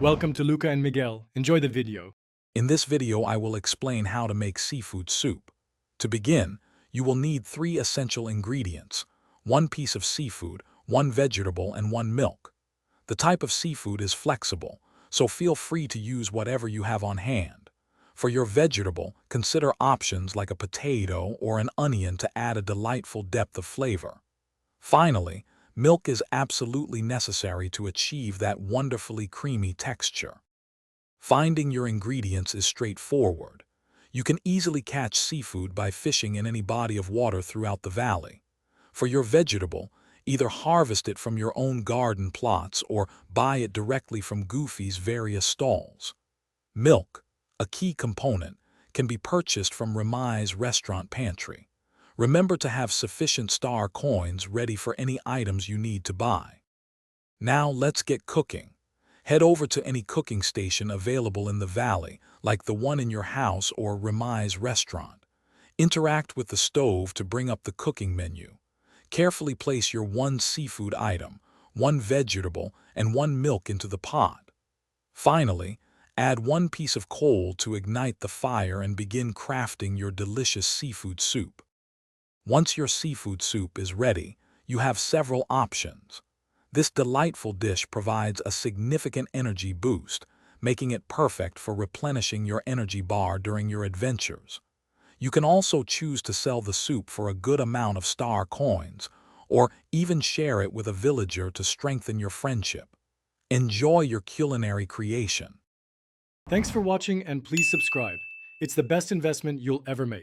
Welcome to Luca and Miguel. Enjoy the video. In this video, I will explain how to make seafood soup. To begin, you will need 3 essential ingredients: 1 piece of seafood, 1 vegetable, and 1 milk. The type of seafood is flexible, so feel free to use whatever you have on hand. For your vegetable, consider options like a potato or an onion to add a delightful depth of flavor. Finally, milk is absolutely necessary to achieve that wonderfully creamy texture. Finding your ingredients is straightforward. You can easily catch seafood by fishing in any body of water throughout the valley. For your vegetable, either harvest it from your own garden plots or buy it directly from Goofy's various stalls. Milk, a key component, can be purchased from Remai's restaurant pantry. Remember to have sufficient star coins ready for any items you need to buy. Now let's get cooking. Head over to any cooking station available in the valley, like the one in your house or Remai's restaurant. Interact with the stove to bring up the cooking menu. Carefully place your 1 seafood item, 1 vegetable, and 1 milk into the pot. Finally, add 1 piece of coal to ignite the fire and begin crafting your delicious seafood soup. Once your seafood soup is ready, you have several options. This delightful dish provides a significant energy boost, making it perfect for replenishing your energy bar during your adventures. You can also choose to sell the soup for a good amount of star coins, or even share it with a villager to strengthen your friendship. Enjoy your culinary creation. Thanks for watching and please subscribe. It's the best investment you'll ever make.